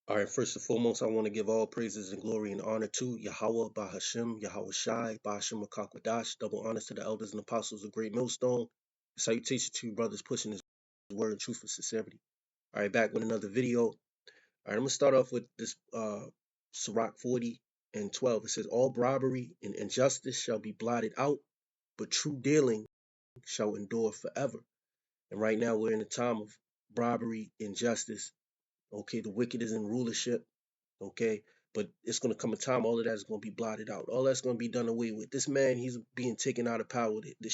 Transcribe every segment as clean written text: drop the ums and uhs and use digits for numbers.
All right, first and foremost, I want to give all praises and glory and honor to Yahawah, BaHaSham, YAHAWASHI, BaHaSham Makakwadash, double honors to the elders and apostles of Great Millstone. Salutation to you brothers pushing his word in truth and sincerity. All right, back with another video. All right, I'm going to start off with this Sirach 40 and 12. It says, all robbery and injustice shall be blotted out, but true dealing shall endure forever. And right now we're in a time of robbery, injustice. Okay, the wicked is in rulership. Okay, but it's going to come a time all of that is going to be blotted out. All that's going to be done away with. This man, he's being taken out of power. The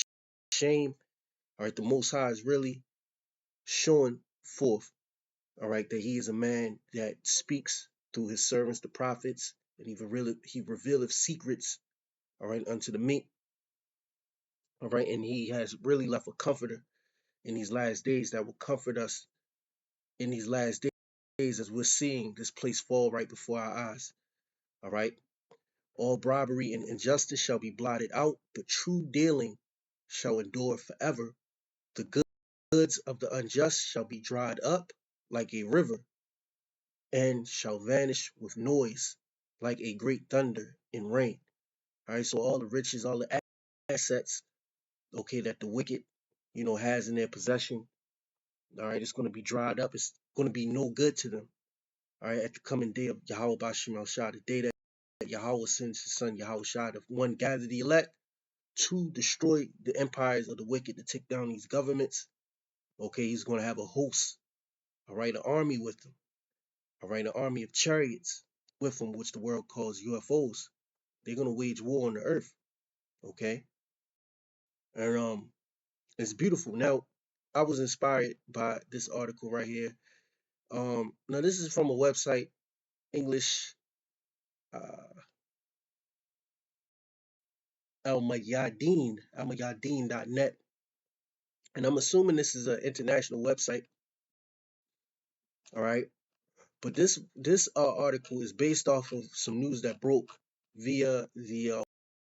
shame, all right, the Most High is really showing forth, all right, that he is a man that speaks through his servants, the prophets, and he revealeth secrets, all right, unto the meek, all right, and he has really left a comforter in these last days that will comfort us in these last days as we're seeing this place fall right before our eyes, all right. All robbery and injustice shall be blotted out, but true dealing shall endure forever. The goods of the unjust shall be dried up like a river, and shall vanish with noise like a great thunder and rain. All right, so all the riches, all the assets, okay, that the wicked, has in their possession, all right, it's going to be dried up. It's going to be no good to them. All right, at the coming day of Yahawah BaHaSham, the day that Yahawah sends his son Yahawashi, the one gather the elect to destroy the empires of the wicked, to take down these governments. Okay, he's going to have a host, all right, an army with him, all right, an army of chariots with him, which the world calls UFOs. They're going to wage war on the earth. Okay, and it's beautiful. Now, I was inspired by this article right here. Now this is from a website, English, uh, almayadeen.net, and I'm assuming this is an international website. All right. But this article is based off of some news that broke via the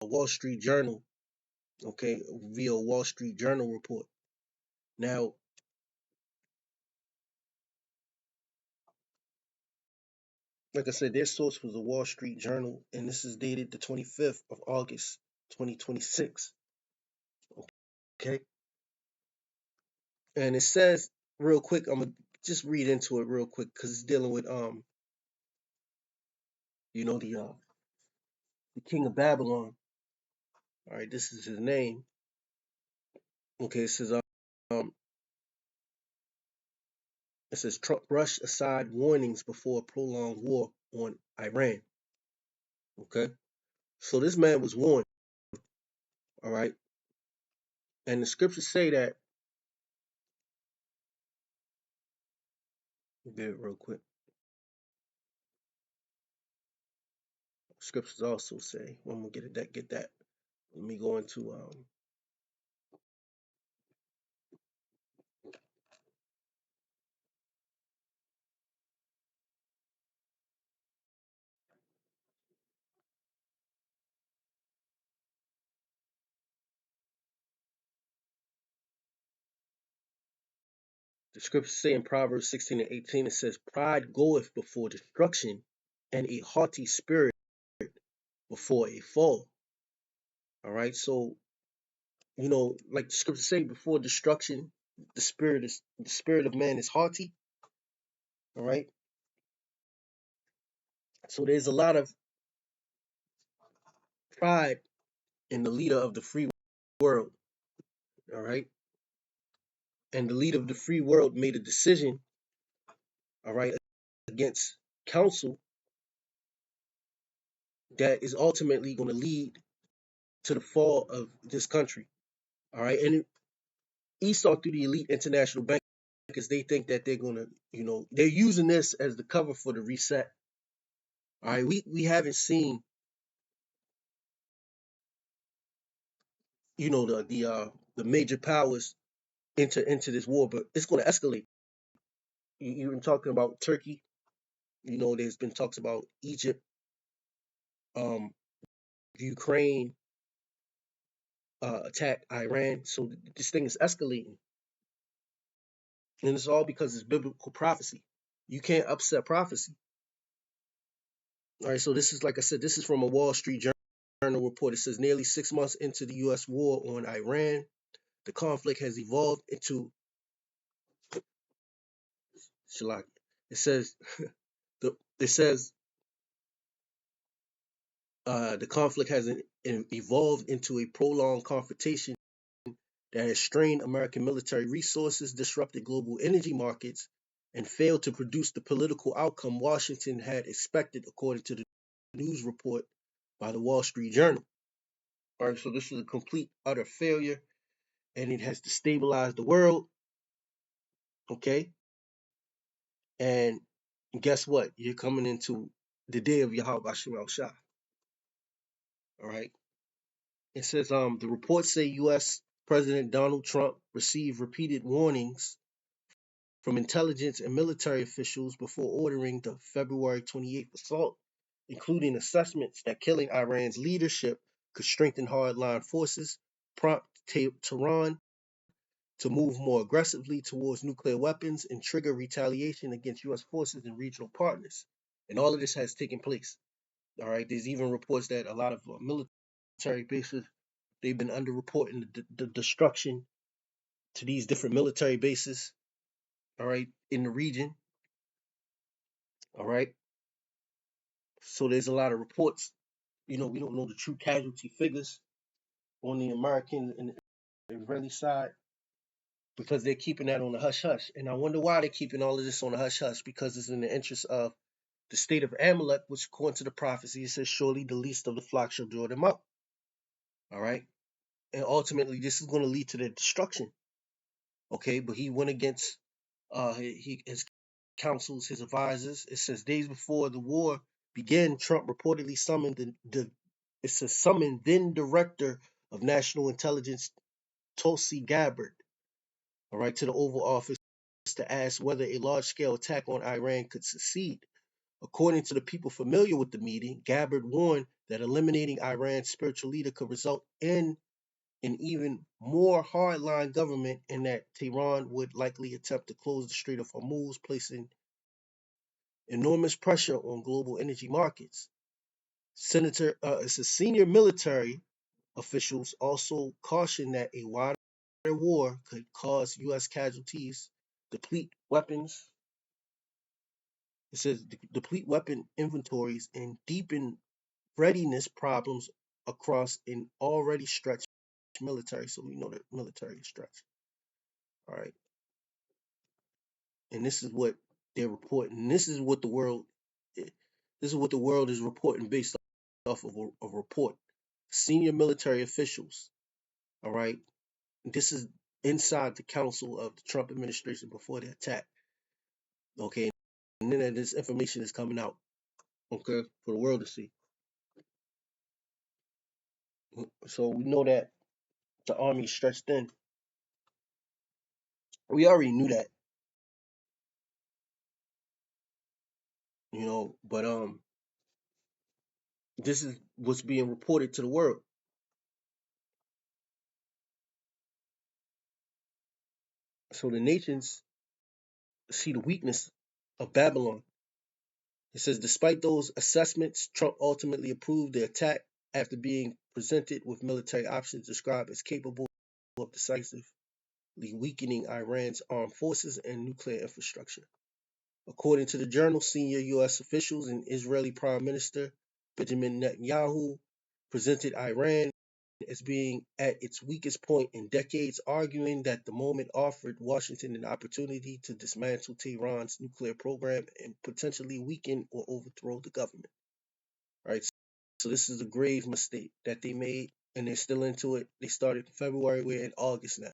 Wall Street Journal, okay, via Wall Street Journal report. Now, like I said, their source was the Wall Street Journal, and this is dated the 25th of August, 2026. Okay, and it says real quick. I'm gonna just read into it real quick because it's dealing with the king of Babylon. All right, this is his name. Okay, um it says Trump brushed aside warnings before prolonged war on Iran. Okay, so this man was warned. All right, and the scriptures say that. Get it real quick. Scriptures also say, when we get that. Let me go into the scriptures say in Proverbs 16 and 18. It says, "Pride goeth before destruction, and a haughty spirit before a fall." All right, so like the scriptures say, before destruction, the spirit of man is haughty. All right, so there's a lot of pride in the leader of the free world. All right, and the leader of the free world made a decision. All right, against counsel that is ultimately going to lead to the fall of this country. All right, and Esau through the elite international bankers, they think that they're going to, they're using this as the cover for the reset. All right, we haven't seen, the major powers enter into this war, but it's going to escalate. You've been talking about Turkey. There's been talks about Egypt, um, Ukraine, attack Iran. So this thing is escalating, and it's all because it's biblical prophecy. You can't upset prophecy. All right, so this is, like I said, this is from a Wall Street Journal report. It says nearly 6 months into the U.S. war on Iran, the conflict has evolved into Shalak. It says it says the conflict has evolved into a prolonged confrontation that has strained American military resources, disrupted global energy markets, and failed to produce the political outcome Washington had expected, according to the news report by the Wall Street Journal. All right, so this is a complete, utter failure, and it has destabilized the world. Okay, and guess what? You're coming into the day of Yahawah. All right. It says the reports say U.S. President Donald Trump received repeated warnings from intelligence and military officials before ordering the February 28th assault, including assessments that killing Iran's leadership could strengthen hardline forces, prompt Tehran to move more aggressively towards nuclear weapons, and trigger retaliation against U.S. forces and regional partners. And all of this has taken place. All right. There's even reports that a lot of military bases, they've been underreporting the destruction to these different military bases. All right, in the region. All right. So there's a lot of reports. We don't know the true casualty figures on the American and Israeli side because they're keeping that on the hush hush. And I wonder why they're keeping all of this on the hush hush, because it's in the interest of the state of Amalek, which according to the prophecy, it says, surely the least of the flock shall draw them out. All right. And ultimately, this is going to lead to their destruction. Okay. But he went against his counsels, his advisors. It says days before the war began, Trump reportedly summoned it says summoned then Director of National Intelligence Tulsi Gabbard, all right, to the Oval Office to ask whether a large-scale attack on Iran could succeed. According to the people familiar with the meeting, Gabbard warned that eliminating Iran's spiritual leader could result in an even more hardline government, and that Tehran would likely attempt to close the Strait of Hormuz, placing enormous pressure on global energy markets. It's a senior military officials also cautioned that a wider war could cause U.S. casualties, deplete weapons. It says deplete weapon inventories and deepen readiness problems across an already stretched military. So we know that military is stretched. All right, and this is what they're reporting. This is what the world. This is what the world is reporting based off of a report. Senior military officials. All right, this is inside the council of the Trump administration before the attack. Okay, and then this information is coming out. Okay, for the world to see. So we know that the army is stretched thin. We already knew that, but this is what's being reported to the world. So the nations see the weakness of Babylon. It says, despite those assessments, Trump ultimately approved the attack after being presented with military options described as capable of decisively weakening Iran's armed forces and nuclear infrastructure. According to the journal, senior U.S. officials and Israeli Prime Minister Benjamin Netanyahu presented Iran as being at its weakest point in decades, arguing that the moment offered Washington an opportunity to dismantle Tehran's nuclear program and potentially weaken or overthrow the government. All right, so this is a grave mistake that they made, and they're still into it. They started in February, we're in August now.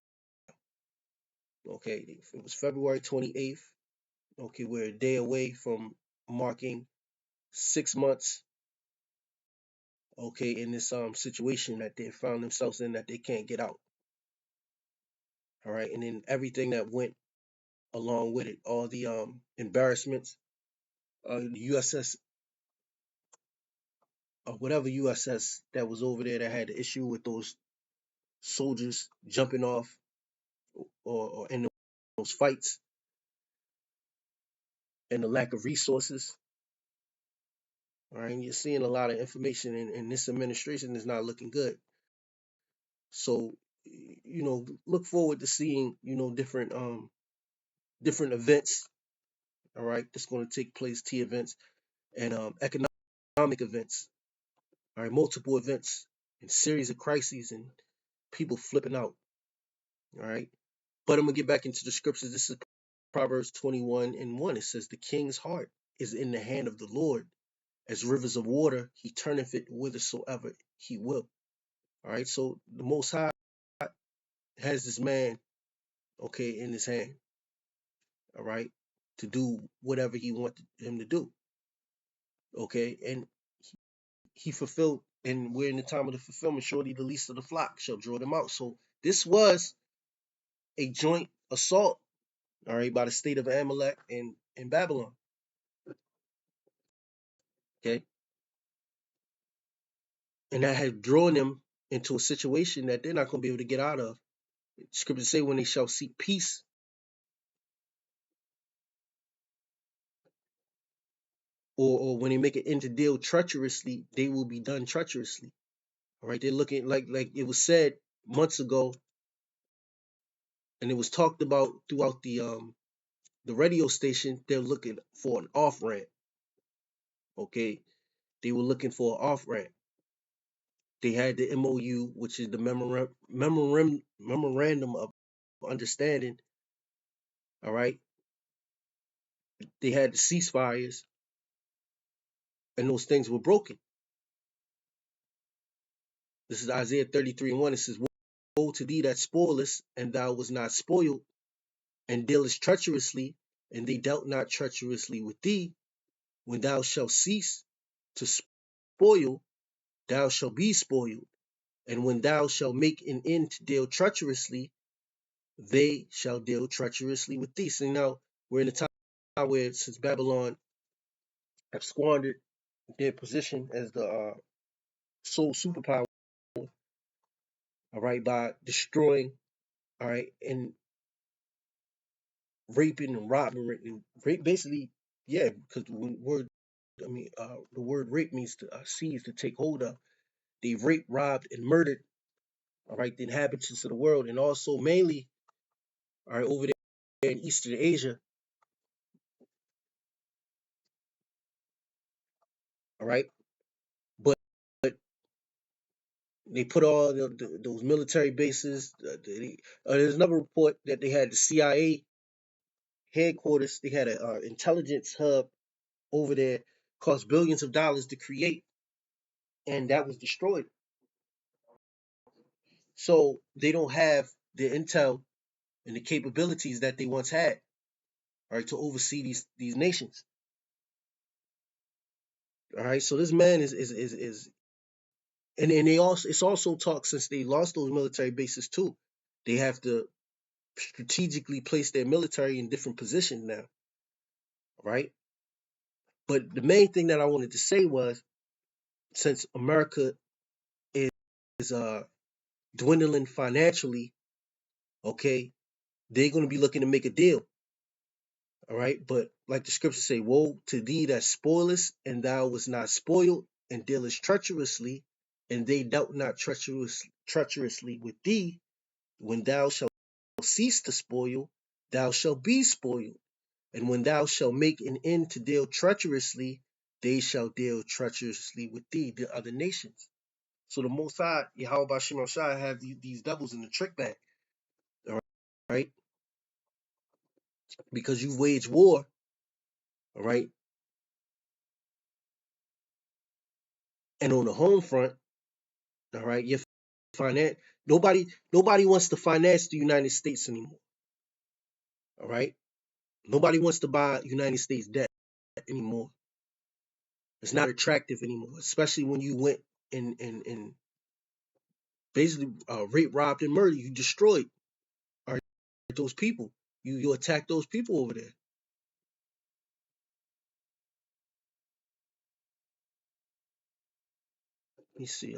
Okay, it was February 28th. Okay, we're a day away from marking 6 months, okay, in this situation that they found themselves in that they can't get out. All right, and then everything that went along with it, all the embarrassments, the USS, whatever USS that was over there that had the issue with those soldiers jumping off or in those fights, and the lack of resources. All right, and you're seeing a lot of information, and this administration is not looking good. So, look forward to seeing, different events. All right, that's going to take place, T events and economic events. All right, multiple events and series of crises and people flipping out. All right, but I'm gonna get back into the scriptures. This is Proverbs 21:1. It says, "The king's heart is in the hand of the Lord, as rivers of water. He turneth it whithersoever he will." All right, so the Most High has this man, okay, in his hand. All right, to do whatever he wanted him to do. Okay, and he fulfilled, and we're in the time of the fulfillment. Surely the least of the flock shall draw them out. So this was a joint assault, all right, by the state of Amalek and Babylon. Okay, and that had drawn them into a situation that they're not going to be able to get out of. Scriptures say, when they shall seek peace, or when they make it into deal treacherously, they will be done treacherously. All right, they're looking like it was said months ago, and it was talked about throughout the radio station. They're looking for an off ramp. Okay, they were looking for an off ramp. They had the MOU, which is the memorandum of understanding. All right, they had the ceasefires, and those things were broken. This is Isaiah 33:1. It says, "Woe to thee that spoilest, and thou was not spoiled, and dealest treacherously, and they dealt not treacherously with thee. When thou shalt cease to spoil, thou shalt be spoiled. And when thou shalt make an end to deal treacherously, they shall deal treacherously with thee." So now we're in a time where, since Babylon have squandered their position as the sole superpower, all right, by destroying, all right, and raping and robbing and rape, basically, yeah, because the word rape means to seize, to take hold of. They raped, robbed, and murdered, all right, the inhabitants of the world, and also mainly, all right, over there in Eastern Asia, all right, but they put all those military bases. There's another report that they had the CIA headquarters. They had an intelligence hub over there, cost billions of dollars to create, and that was destroyed. So they don't have the intel and the capabilities that they once had, all right, to oversee these nations. All right, so this man is and they also, it's also talk, since they lost those military bases too, they have to strategically place their military in different positions now, right? But the main thing that I wanted to say was, since America is dwindling financially, okay, they're going to be looking to make a deal, all right. But like the scriptures say, "Woe to thee that spoilest, and thou was not spoiled, and dealest treacherously, and they dealt not treacherously with thee. When thou shalt cease to spoil, thou shalt be spoiled. And when thou shalt make an end to deal treacherously, they shall deal treacherously with thee," the other nations. So the Most High, Yahawah Shema Shai, have these devils in the trick bag, all right? Because you wage war, all right, and on the home front, all right, you finance. Nobody wants to finance the United States anymore, all right? Nobody wants to buy United States debt anymore. It's not attractive anymore, especially when you went and basically rape, robbed, and murdered. You destroyed, all right, those people. You attacked those people over there. Let me see.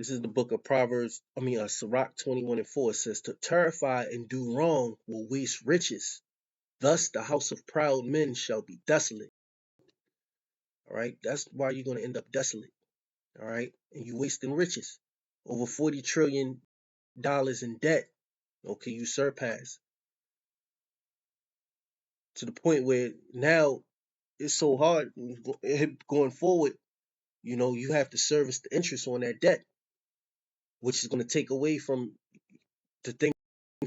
This is the book of Proverbs, Sirach 21:4. It says, to terrify and do wrong will waste riches. Thus the house of proud men shall be desolate. All right. That's why you're going to end up desolate. All right. And you wasting riches. Over $40 trillion in debt. Okay. You surpass to the point where now it's so hard going forward. You have to service the interest on that debt, which is going to take away from the things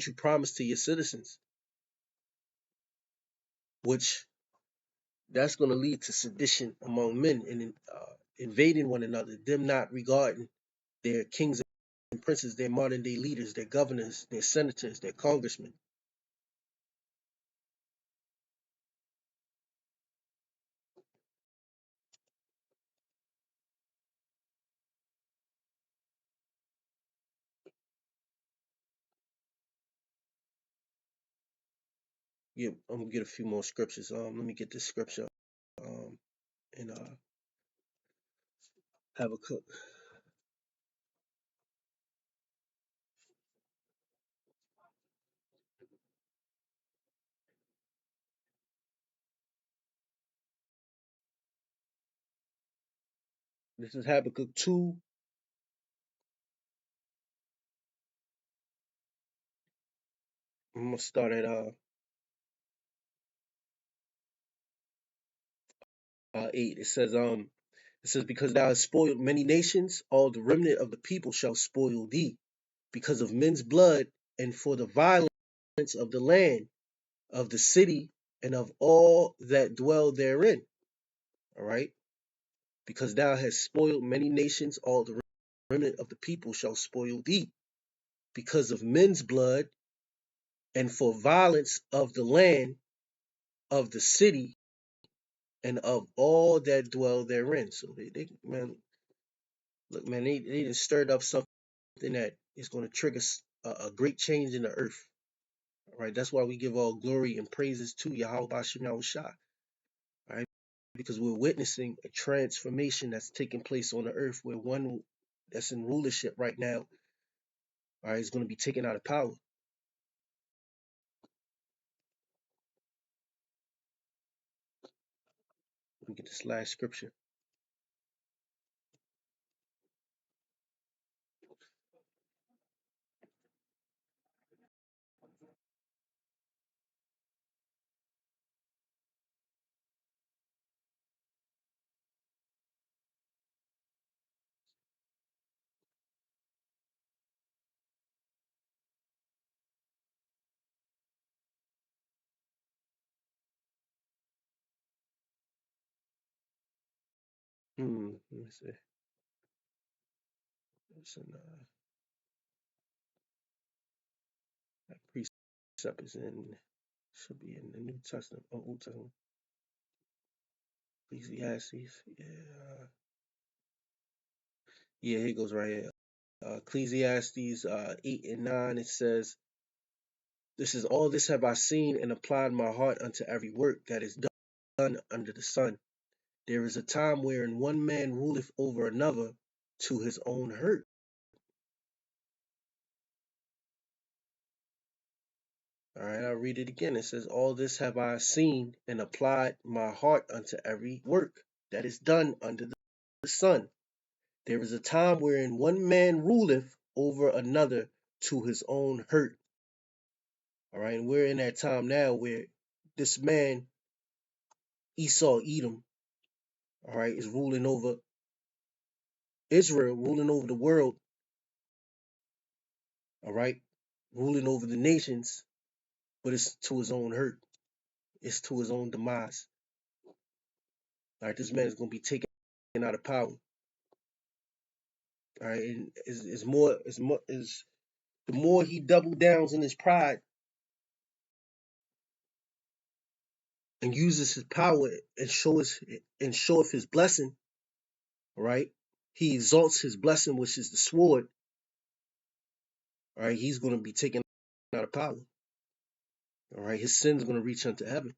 you promised to your citizens, which that's going to lead to sedition among men and invading one another, them not regarding their kings and princes, their modern day leaders, their governors, their senators, their congressmen. Yeah, I'm gonna get a few more scriptures. Let me get this scripture. And Habakkuk. This is Habakkuk 2. I'm gonna start at 8. It says, because thou hast spoiled many nations, all the remnant of the people shall spoil thee, because of men's blood, and for the violence of the land, of the city, and of all that dwell therein. All right. Because thou hast spoiled many nations, all the remnant of the people shall spoil thee, because of men's blood, and for violence of the land, of the city, and of all that dwell therein. So man, look, man, they just stirred up something that is going to trigger a great change in the earth. All right, that's why we give all glory and praises to Yahawah BaHaSham Yahushua. All right, because we're witnessing a transformation that's taking place on the earth, where one that's in rulership right now, all right, is going to be taken out of power. Let me get this last scripture. Let me see. It's in, that precept is in, should be in the New Testament, Old Testament, Ecclesiastes. Yeah, here it goes right here. Ecclesiastes 8 and 9. It says, this is all this have I seen and applied my heart unto every work that is done under the sun. There is a time wherein one man ruleth over another to his own hurt. All right, I'll read it again. It says, all this have I seen and applied my heart unto every work that is done under the sun. There is a time wherein one man ruleth over another to his own hurt. All right, and we're in that time now where this man, Esau, Edom, all right, is ruling over Israel, ruling over the world, all right, ruling over the nations, but it's to his own hurt. It's to his own demise. All right, this man is going to be taken out of power. All right, and is the more he double downs in his pride and uses his power and showeth his blessing, all right, he exalts his blessing, which is the sword. All right, he's going to be taken out of power. All right, his sin's going to reach unto heaven.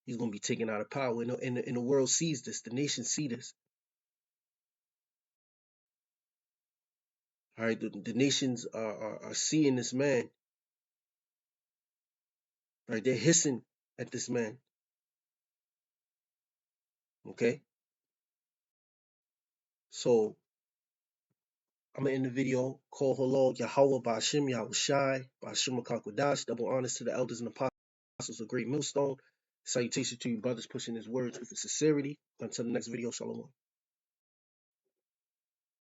He's going to be taken out of power, and the world sees this. The nation see this. All right, the nations are seeing this man. Right, they're hissing at this man. Okay, so I'm gonna end the video. Call hello, Yahawah, BaHaSham, YAHAWASHI, BaHaSham Makakwadash. Double honors to the elders and apostles of Great Millstone. Salutation to you brothers pushing his words with sincerity. Until the next video, shalom.